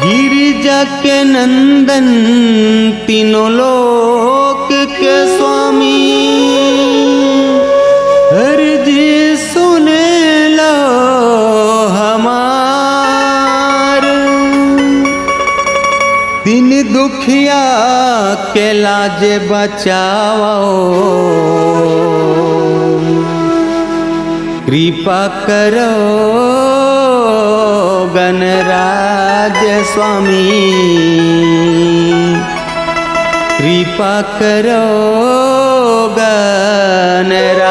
गिरिजा के नंदन तीनों लोक के स्वामी अर्जी सुने लो हमार। दिन दुखिया के लाज बचाओ कृपा करो गणराज स्वामी कृपा करो गणराज।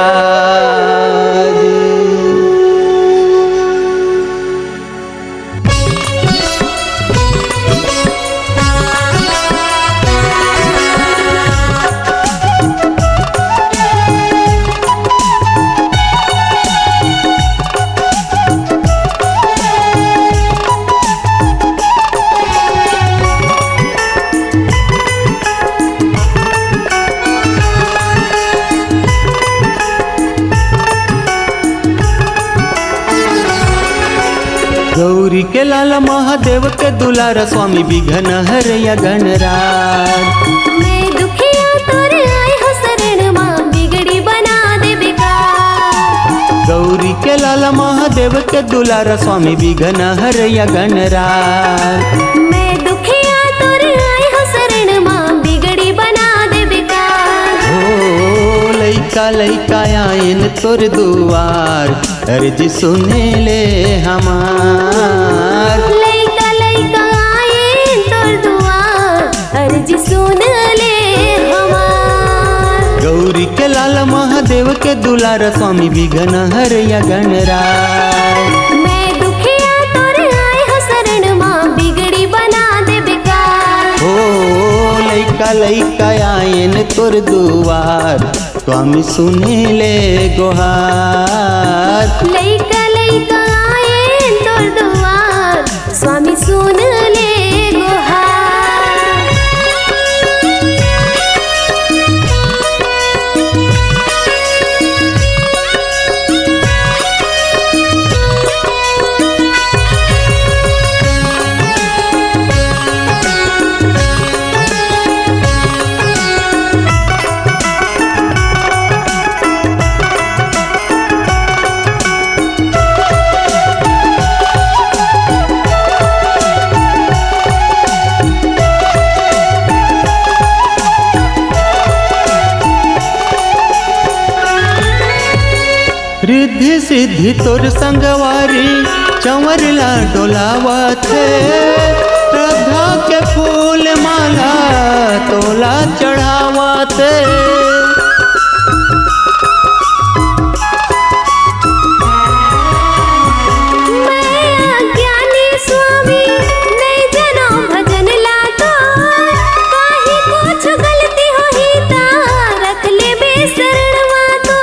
गौरी के लाल महादेव के दुलार स्वामी विघ्न हरया गणराज। मैं दुखिया तोरे आए हो शरण माँ बिगड़ी बना दे बेकार। गौरी के लाल महादेव के दुलार स्वामी विघ्न हरया गणराज। मैं दुखिया तोरे आए हो शरण माँ बिगड़ी बना दे बेकार। ओ लइका लइका आयन तोर दुआर अर्जी सुने ले हमार। लइका लइका आए तोर दुआर अर्जी सुन ले हमार। गौरी के लाल महादेव के दुलार स्वामी विघ्न हरया गणराज। मैं दुखिया तोरे आए हो शरण माँ बिगड़ी बना दे बेकार। ओ लइका लइका आयन तोर दुआर स्वामी सुने ले गोहार। लइका लइका आए तोर दुआर स्वामी सुन ले गोहार। रिद्धि सिद्धि तोर संगवारी चंवर ला डोलावत श्रद्धा के फूल माला तोला चढ़ावत। मैं अज्ञानी स्वामी नहीं जनो भजन लातो। काहे कुछ गलती होही ता रख ले बेशरणवा तो।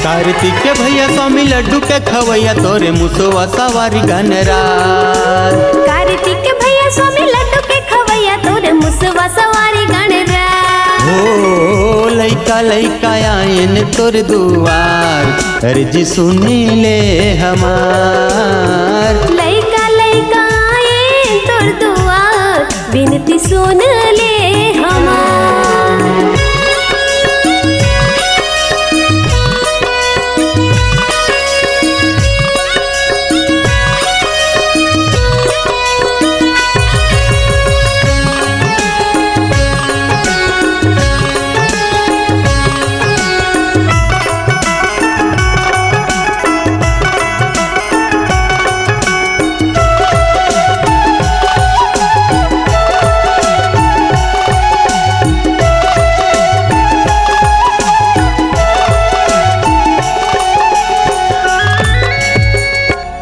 कार्तिक के भैया स्वामी लड्डू के खवैया तोरे मुसवा सवारी गणराज। कार्तिक के भैया स्वामी लड्डू के खवैया तोरे मुसवा सवारी गणराज। ओ लइका लइका आयन तोर दुआर अर्जी सुने ले हमार। लइका लइका आए तोर दुआर बिनती सुन ले हमार।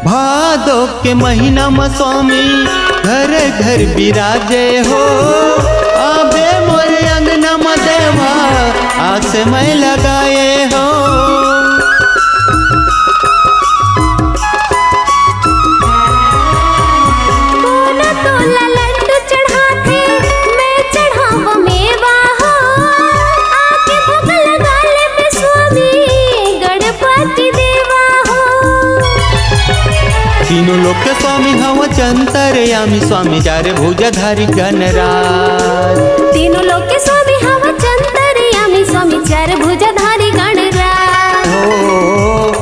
भादो के महीना में स्वामी घर घर विराजे हो। आबे मोर अंगना में देवा आस में लगाए हो। तोला तोला लड्डू चढ़ाते मैं चढ़ाव मेवा हो। आके भोग लगा ले पे स्वामी गणपति देवा हो। तीनों लोक के स्वामी हव चंतरयामी स्वामी चार भुजधारी गणराज। तीनों लोक के स्वामी हवा चंतरयामी स्वामी चार भुजधारी गणराज। हो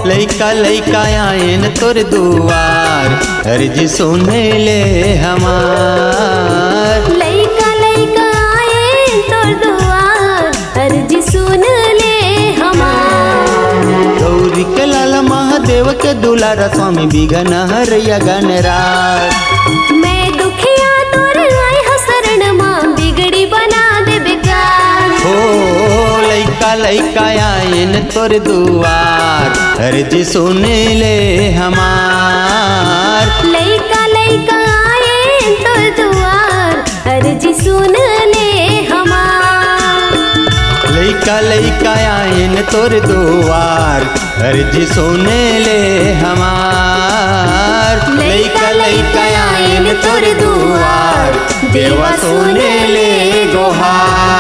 लइका लइका आयन तोर दुआर, अर्जी सुने ले हमार। लइका लइका आए तोर दुआर, अर्जी सुन ले हमार। गौरी के लाला महादेव के दुलारा स्वामी बिघन हरैया गणराज। मैं दुखिया तोर आई हो शरण माँ, बिगड़ी बना दे बेकार। हो लइका लइका आयन तोर दुआर, अर्जी सुने ले हमार। लइका लइका आए तोर दुआर, अर्जी सुन ले हमार। लइका लइका आयन तोर दुआर, अर्जी सुने ले हमार। लइका लइका आयन तोर दुआर, देवा सुने ले गोहार।